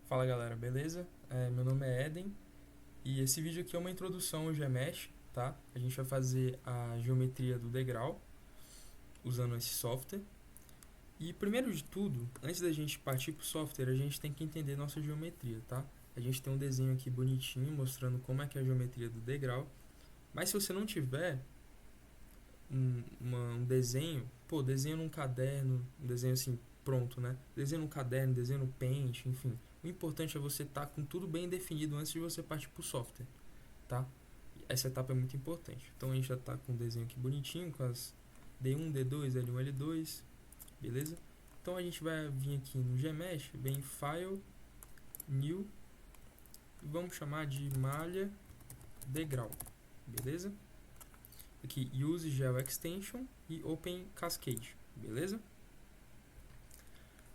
Fala galera, beleza? Meu nome é Eden e esse vídeo aqui é uma introdução ao GMesh, tá? A gente vai fazer a geometria do degrau usando esse software. E primeiro de tudo, antes da gente partir para o software, a gente tem que entender nossa geometria, tá? A gente tem um desenho aqui bonitinho mostrando como é que é a geometria do degrau. Mas se você não tiver um desenho, desenho num caderno, um desenho assim pronto, né? Desenho no caderno, desenho no Paint, enfim. O importante é você estar com tudo bem definido antes de você partir para o software, tá? Essa etapa é muito importante. Então a gente já está com o desenho aqui bonitinho, com as D1, D2, L1, L2, beleza? Então a gente vai vir aqui no GMesh, vem File, New, e vamos chamar de malha degrau, beleza? Aqui Use Gel Extension e Open Cascade, beleza?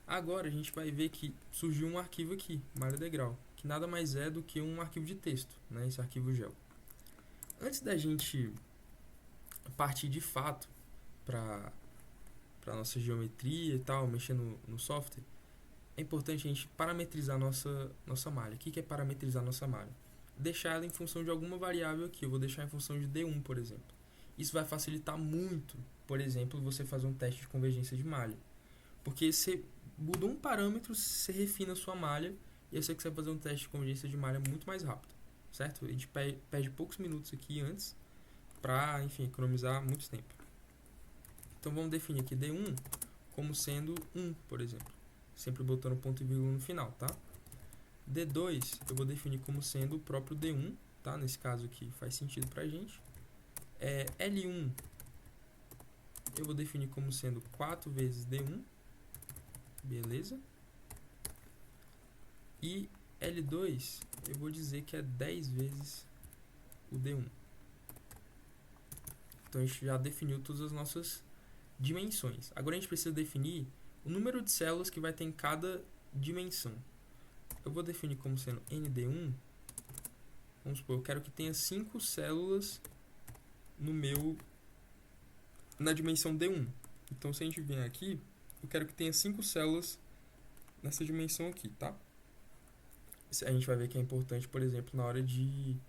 Agora a gente vai ver que surgiu um arquivo aqui, malha degrau, que nada mais é do que um arquivo de texto, né, esse arquivo gel. Antes da gente partir de fato para a nossa geometria e tal, mexer no software, é importante a gente parametrizar nossa malha. O que é parametrizar nossa malha? Deixar ela em função de alguma variável aqui. Eu vou deixar em função de D1, por exemplo. Isso vai facilitar muito, por exemplo, você fazer um teste de convergência de malha. Porque você mudou um parâmetro, você refina a sua malha e eu sei que você vai fazer um teste de convergência de malha muito mais rápido, certo? A gente perde poucos minutos aqui antes para, enfim, economizar muito tempo. Então vamos definir aqui D1 como sendo 1, por exemplo. Sempre botando ponto e vírgula no final, tá? D2 eu vou definir como sendo o próprio D1, tá? Nesse caso aqui faz sentido pra gente. L1 eu vou definir como sendo 4 vezes D1, beleza? E L2 eu vou dizer que é 10 vezes o D1. Então a gente já definiu todas as nossas dimensões. Agora a gente precisa definir o número de células que vai ter em cada dimensão. Eu vou definir como sendo ND1. Vamos supor, eu quero que tenha 5 células na dimensão D1. Então se a gente vier aqui, eu quero que tenha 5 células nessa dimensão aqui, tá? A gente vai ver que é importante, por exemplo, na hora que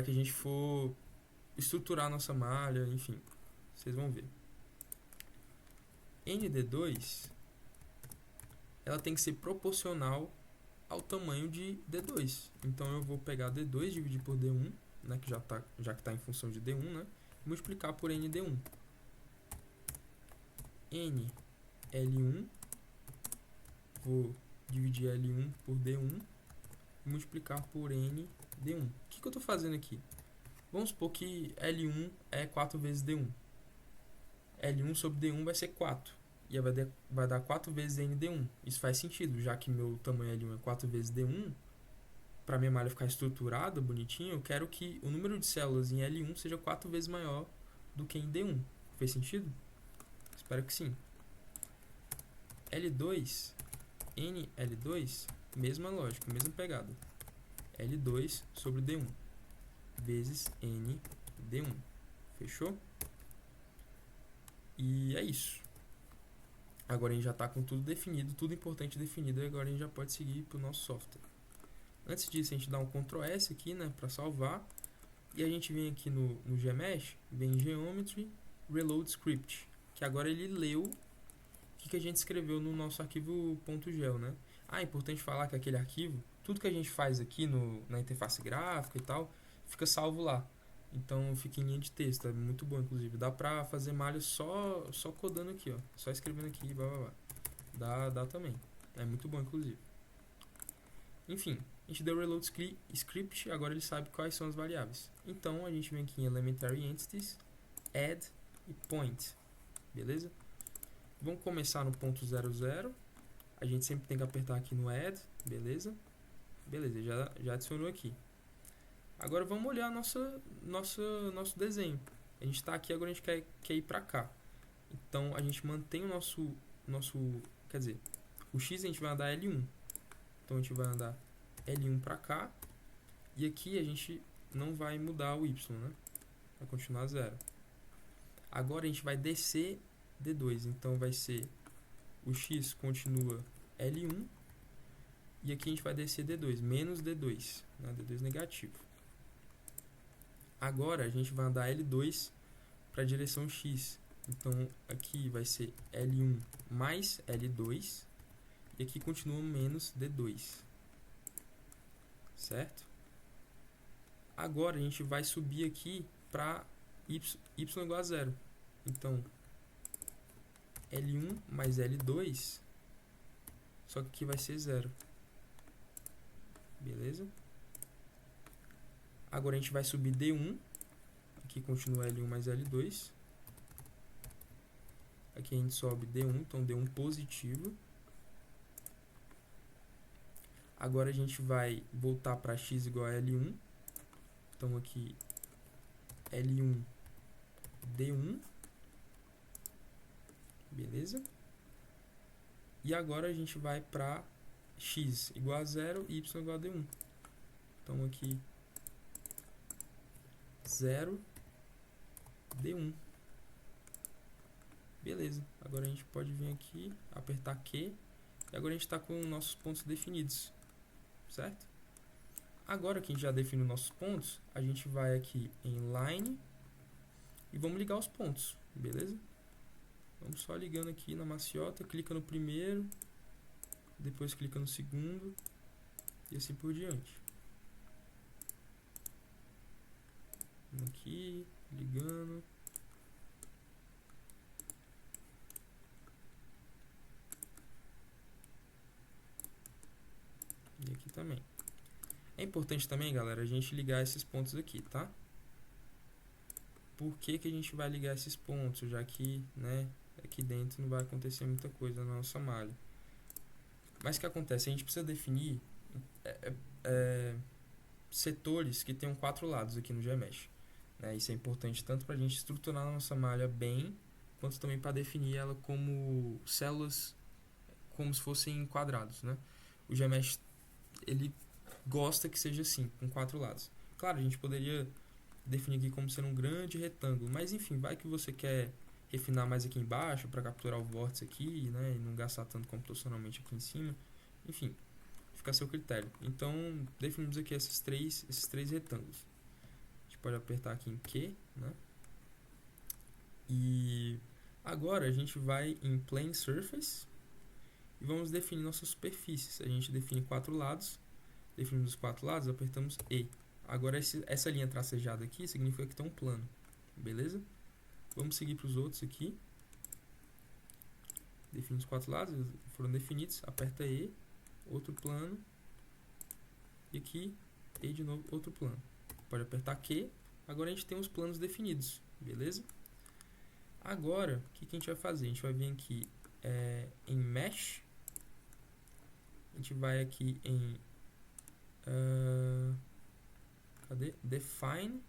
a gente for estruturar a nossa malha, enfim, vocês vão ver. ND2 ela tem que ser proporcional ao tamanho de D2. Então eu vou pegar D2 dividir por D1, né, que já que está em função de D1, né, e multiplicar por ND1. N L1, vou dividir L1 por D1 e multiplicar por N D1. O que eu estou fazendo aqui? Vamos supor que L1 é 4 vezes D1. L1 sobre D1 vai ser 4. E vai dar 4 vezes ND1. Isso faz sentido, já que meu tamanho L1 é 4 vezes D1. Para minha malha ficar estruturada, bonitinha, eu quero que o número de células em L1 seja 4 vezes maior do que em D1. Fez sentido? Espero que sim. L2, NL2, mesma lógica, mesma pegada. L2 sobre D1 vezes ND1. Fechou? E é isso. Agora a gente já está com tudo definido, tudo importante definido, e agora a gente já pode seguir para o nosso software. Antes disso, a gente dá um Ctrl S aqui, né, para salvar. E a gente vem aqui no GMesh, vem Geometry Reload Script, que agora ele leu o que a gente escreveu no nosso arquivo .gel, né? É importante falar que aquele arquivo, tudo que a gente faz aqui na interface gráfica e tal, fica salvo lá. Então fica em linha de texto, é muito bom, inclusive. Dá pra fazer malha só codando aqui, ó. Só escrevendo aqui, blá blá blá. Dá também. É muito bom, inclusive. Enfim, a gente deu reload script, agora ele sabe quais são as variáveis. Então a gente vem aqui em Elementary Entities, Add e Point. Beleza? Vamos começar no ponto 00. A gente sempre tem que apertar aqui no Add, beleza? Beleza, já adicionou aqui. Agora vamos olhar nosso desenho. A gente está aqui, agora a gente quer ir para cá. Então a gente mantém o nosso. Quer dizer, o X a gente vai andar L1. Então a gente vai andar L1 para cá. E aqui a gente não vai mudar o Y, né? Vai continuar 0. Agora a gente vai descer D2. Então vai ser o x continua L1, e aqui a gente vai descer D2, menos D2, né? D2 negativo. Agora a gente vai andar L2 para a direção x. Então aqui vai ser L1 mais L2, e aqui continua menos D2, certo? Agora a gente vai subir aqui para y igual a 0. Então L1 mais L2, só que aqui vai ser 0. Beleza? Agora a gente vai subir D1, aqui continua L1 mais L2. Aqui a gente sobe D1, então D1 positivo. Agora a gente vai voltar para x igual a L1. Então aqui L1 D1. Beleza? E agora a gente vai para x igual a 0 e y igual a D1. Então aqui 0 D1. Beleza. Agora a gente pode vir aqui, apertar Q. E agora a gente está com nossos pontos definidos. Certo? Agora que a gente já definiu nossos pontos, a gente vai aqui em Line e vamos ligar os pontos. Beleza? Vamos só ligando aqui na maciota, clica no primeiro, depois clica no segundo e assim por diante. Aqui, ligando. E aqui também. É importante também, galera, a gente ligar esses pontos aqui, tá? Por que que a gente vai ligar esses pontos? Já que, né, aqui dentro não vai acontecer muita coisa na nossa malha. Mas o que acontece? A gente precisa definir setores que tenham 4 lados aqui no GMesh. Né? Isso é importante tanto para a gente estruturar a nossa malha bem, quanto também para definir ela como células, como se fossem quadrados. Né? O GMesh, ele gosta que seja assim, com 4 lados. Claro, a gente poderia definir aqui como sendo um grande retângulo, mas enfim, vai que você quer refinar mais aqui embaixo para capturar o vórtice aqui, né, e não gastar tanto computacionalmente aqui em cima. Enfim, fica a seu critério. Então, definimos aqui esses três retângulos. A gente pode apertar aqui em Q, né? E agora a gente vai em Plane Surface e vamos definir nossas superfícies. A gente define 4 lados. Definimos os 4 lados, apertamos E. Agora essa linha tracejada aqui significa que tem um plano. Beleza? Vamos seguir para os outros aqui. Definimos os 4 lados, foram definidos. Aperta E, outro plano. E aqui, E de novo, outro plano. Pode apertar Q. Agora a gente tem os planos definidos. Beleza? Agora, o que a gente vai fazer? A gente vai vir aqui em Mesh. A gente vai aqui em Define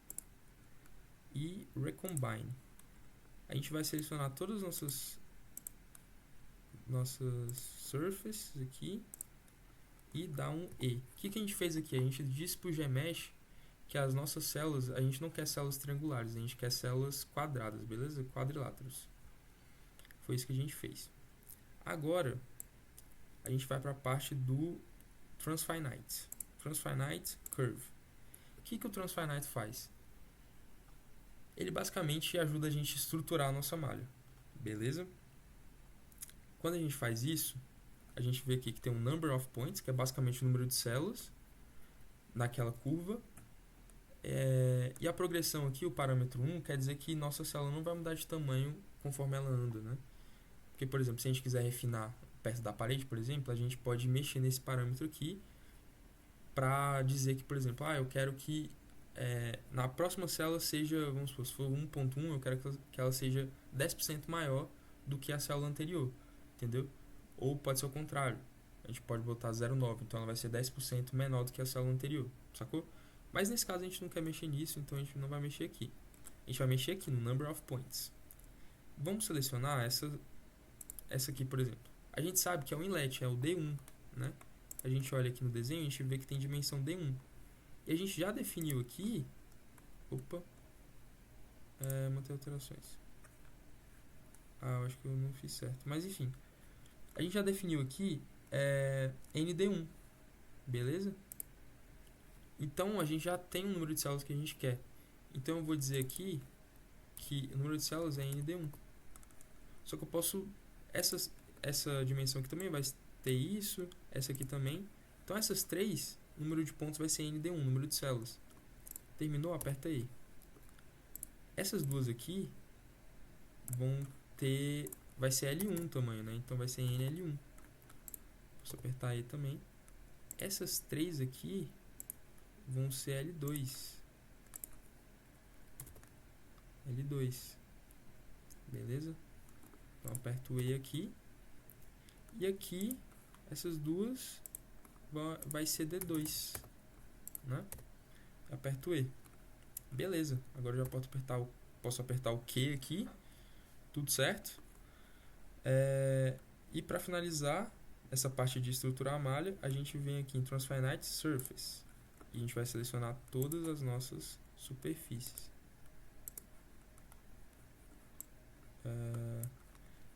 e Recombine. A gente vai selecionar todas as nossas surfaces aqui e dar um E. O que a gente fez aqui? A gente disse para o GMesh que as nossas células, a gente não quer células triangulares, a gente quer células quadradas, beleza? Quadriláteros. Foi isso que a gente fez. Agora, a gente vai para a parte do Transfinite. Transfinite Curve. O que o Transfinite faz? Ele basicamente ajuda a gente a estruturar a nossa malha. Beleza? Quando a gente faz isso, a gente vê aqui que tem um Number of Points, que é basicamente o número de células naquela curva. E a progressão aqui, o parâmetro 1, quer dizer que nossa célula não vai mudar de tamanho conforme ela anda, né? Porque, por exemplo, se a gente quiser refinar perto da parede, por exemplo, a gente pode mexer nesse parâmetro aqui para dizer que, por exemplo, eu quero que na próxima célula seja, vamos supor, se for 1.1, eu quero que ela seja 10% maior do que a célula anterior, entendeu? Ou pode ser o contrário, a gente pode botar 0,9, então ela vai ser 10% menor do que a célula anterior, sacou? Mas nesse caso a gente não quer mexer nisso, então a gente não vai mexer aqui. A gente vai mexer aqui no Number of Points. Vamos selecionar essa aqui, por exemplo. A gente sabe que é o inlet, é o D1, né? A gente olha aqui no desenho e a gente vê que tem dimensão D1. E a gente já definiu aqui... manter alterações. Eu acho que eu não fiz certo. Mas enfim. A gente já definiu aqui ND1, beleza? Então a gente já tem o número de células que a gente quer. Então eu vou dizer aqui que o número de células é ND1. Só que eu posso... Essa dimensão aqui também vai ter isso, essa aqui também. Então essas três, o número de pontos vai ser ND1, número de células. Terminou? Aperta E. Essas duas aqui vão ter... vai ser L1 o tamanho, né? Então vai ser NL1. Posso apertar E também. Essas três aqui vão ser L2. L2. Beleza? Então aperto o E aqui. E aqui, essas duas vai ser D2. Né? Aperto o E. Beleza. Agora eu já posso apertar o Q aqui. Tudo certo. E para finalizar essa parte de estruturar a malha, a gente vem aqui em Transfinite Surface. E a gente vai selecionar todas as nossas superfícies.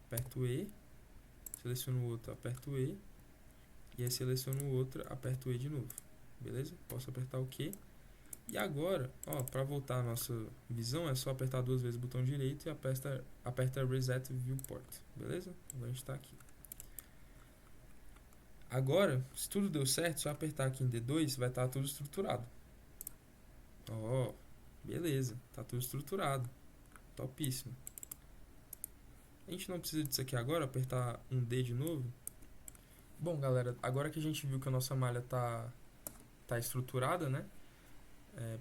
Aperto E, seleciono o outro, aperto E, e aí seleciono o outro, aperto E de novo. Beleza? Posso apertar o Q. E agora, para voltar a nossa visão, é só apertar duas vezes o botão direito e aperta Reset Viewport. Beleza? Agora a gente está aqui. Agora, se tudo deu certo, só apertar aqui em D2, vai estar tudo estruturado. Beleza, tá tudo estruturado. Topíssimo. A gente não precisa disso aqui agora, apertar um D de novo. Bom, galera, agora que a gente viu que a nossa malha tá estruturada, né?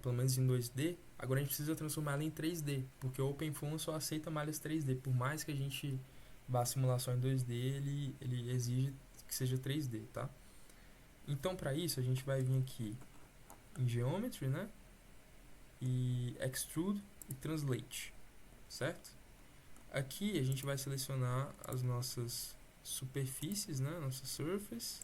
Pelo menos em 2D, agora a gente precisa transformar ela em 3D, porque o OpenFOAM só aceita malhas 3D. Por mais que a gente vá a simulação em 2D, ele exige que seja 3D, tá? Então, para isso, a gente vai vir aqui em Geometry, né? E Extrude e Translate, certo? Aqui a gente vai selecionar as nossas superfícies, né? Nossa surface.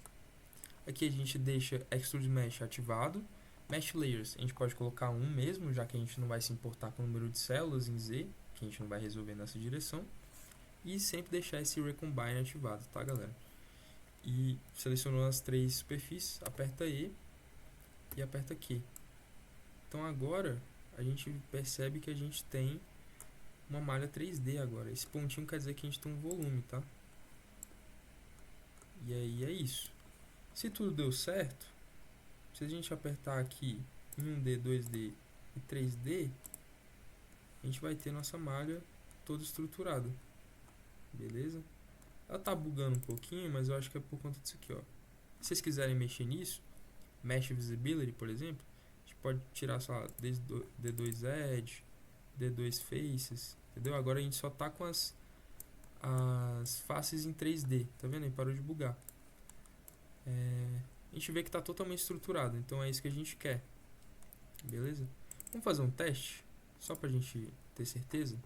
Aqui a gente deixa Extrude Mesh ativado. Mesh Layers, a gente pode colocar um mesmo, já que a gente não vai se importar com o número de células em Z, que a gente não vai resolver nessa direção. E sempre deixar esse Recombine ativado, tá, galera? E selecionou as três superfícies, aperta E e aperta Q. Então agora a gente percebe que a gente tem uma malha 3D agora. Esse pontinho quer dizer que a gente tem um volume, tá? E aí é isso. Se tudo deu certo, se a gente apertar aqui em 1D, 2D e 3D, a gente vai ter nossa malha toda estruturada. Beleza? Ela tá bugando um pouquinho, mas eu acho que é por conta disso aqui, ó. Se vocês quiserem mexer nisso, Mesh Visibility, por exemplo, a gente pode tirar, sei lá, D2 Edge, D2 Faces, entendeu? Agora a gente só tá com as faces em 3D, tá vendo? Aí parou de bugar. A gente vê que tá totalmente estruturado, então é isso que a gente quer. Beleza? Vamos fazer um teste, só pra gente ter certeza,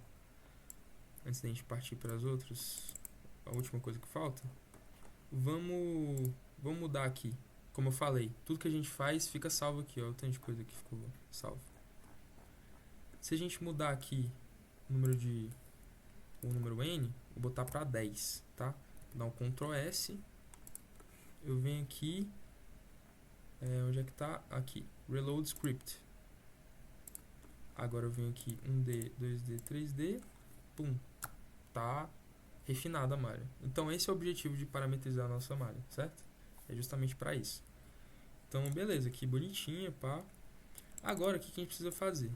antes da gente partir para as outras. A última coisa que falta. Vamos mudar aqui. Como eu falei, tudo que a gente faz fica salvo aqui, ó. O tanto de coisa que ficou salvo. Se a gente mudar aqui o número N, vou botar para 10, tá? Vou dar um Ctrl S. Eu venho aqui. Onde é que tá? Aqui. Reload Script. Agora eu venho aqui 1D, 2D, 3D. Pum. Tá refinada a malha. Então esse é o objetivo de parametrizar a nossa malha, certo? É justamente para isso. Então beleza, aqui bonitinha, pá. Agora o que a gente precisa fazer?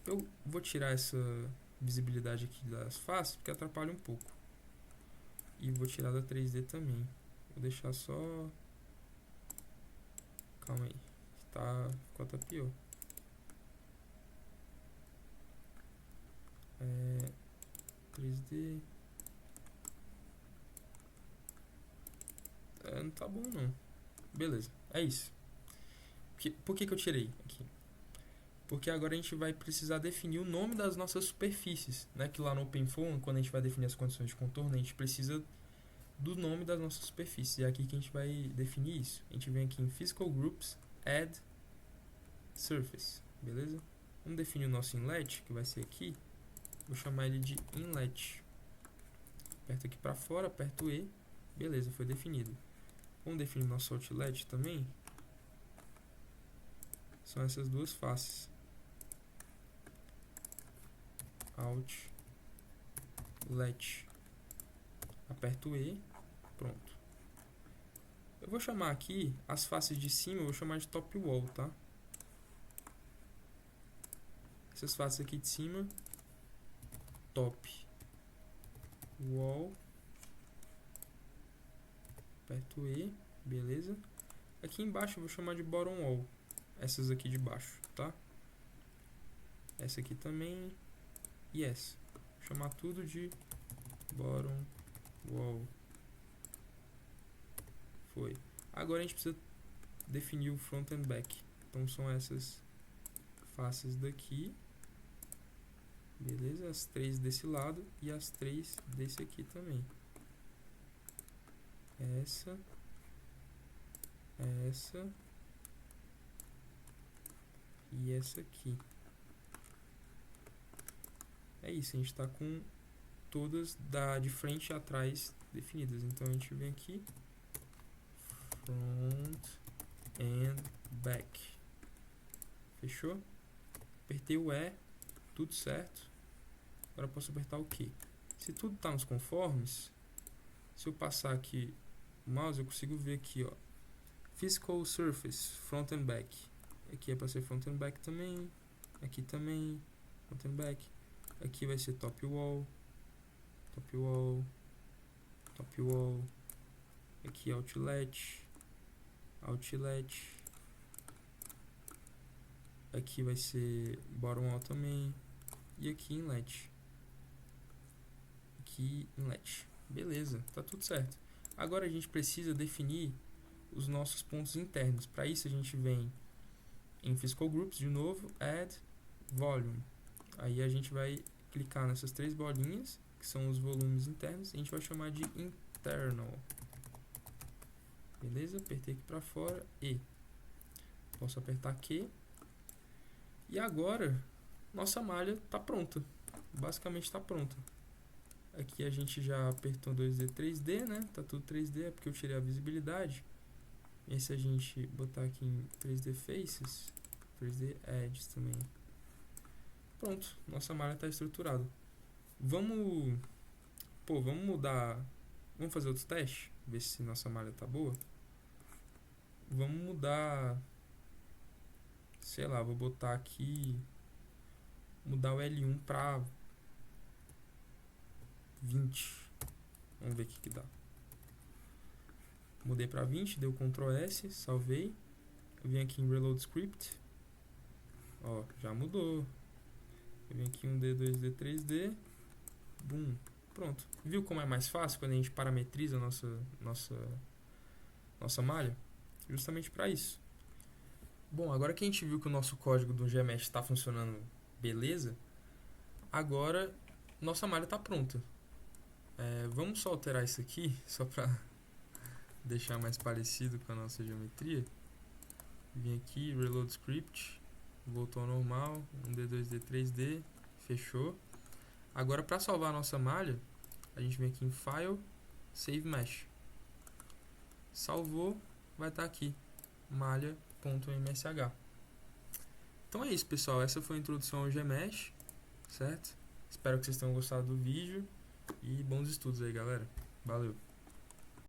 Eu vou tirar essa visibilidade aqui das faces, porque atrapalha um pouco. E vou tirar da 3D também. Vou deixar só... Calma aí. Ficou até pior. 3D. Não tá bom não. Beleza, é isso. Por que eu tirei aqui? Porque agora a gente vai precisar definir o nome das nossas superfícies, né? Que lá no OpenFOAM, quando a gente vai definir as condições de contorno, a gente precisa do nome das nossas superfícies. E é aqui que a gente vai definir isso. A gente vem aqui em Physical Groups, Add Surface, beleza? Vamos definir o nosso inlet, que vai ser aqui. Vou chamar ele de inlet. Aperto aqui para fora, aperto E. Beleza, foi definido. Vamos definir nosso outlet também. São essas duas faces. Outlet. Aperto E. Pronto. Eu vou chamar aqui as faces de cima, eu vou chamar de top wall, tá? Essas faces aqui de cima, top wall. Aperto E, beleza? Aqui embaixo eu vou chamar de bottom wall. Essas aqui de baixo, tá? Essa aqui também. E essa. Vou chamar tudo de bottom wall. Foi. Agora a gente precisa definir o front and back. Então são essas faces daqui. Beleza? As 3 desse lado e as 3 desse aqui também. Essa e essa aqui. É isso, a gente está com todas de frente e atrás definidas. Então a gente vem aqui, front and back. Fechou? Apertei o E, tudo certo. Agora eu posso apertar o Q. Se tudo está nos conformes, se eu passar aqui o mouse, eu consigo ver aqui, ó, Physical Surface, Front and Back. Aqui é para ser Front and Back também. Aqui também, Front and Back. Aqui vai ser Top Wall. Top Wall. Top Wall. Aqui Outlet. Outlet. Aqui vai ser Bottom Wall também. E aqui Inlet. Aqui Inlet. Beleza, tá tudo certo. Agora a gente precisa definir os nossos pontos internos. Para isso a gente vem em Physical Groups de novo, Add Volume. Aí a gente vai clicar nessas 3 bolinhas, que são os volumes internos, e a gente vai chamar de Internal. Beleza? Apertei aqui para fora e posso apertar Q. E agora nossa malha está pronta. Basicamente está pronta. Aqui a gente já apertou 2D, 3D, né? Tá tudo 3D, é porque eu tirei a visibilidade. E se a gente botar aqui em 3D Faces, 3D Edges também. Pronto, nossa malha está estruturada. Vamos mudar. Vamos fazer outros testes, ver se nossa malha tá boa. Vamos mudar, sei lá, vou botar aqui, mudar o L1 para 20. Vamos ver o que dá. Mudei para 20, deu Ctrl S, salvei. Eu vim aqui em Reload Script. Ó, já mudou. Eu vim aqui em 1D, 2D, 3D. Boom. Pronto. Viu como é mais fácil quando a gente parametriza a nossa malha? Justamente para isso. Bom, agora que a gente viu que o nosso código do GMesh está funcionando beleza, agora nossa malha está pronta. Vamos só alterar isso aqui, só para deixar mais parecido com a nossa geometria. Vim aqui, Reload Script, voltou ao normal, 1D, 2D, 3D, fechou. Agora para salvar a nossa malha, a gente vem aqui em File, Save Mesh. Salvou, vai estar aqui, malha.msh. Então é isso, pessoal, essa foi a introdução ao GMesh, certo? Espero que vocês tenham gostado do vídeo e bons estudos aí, galera. Valeu!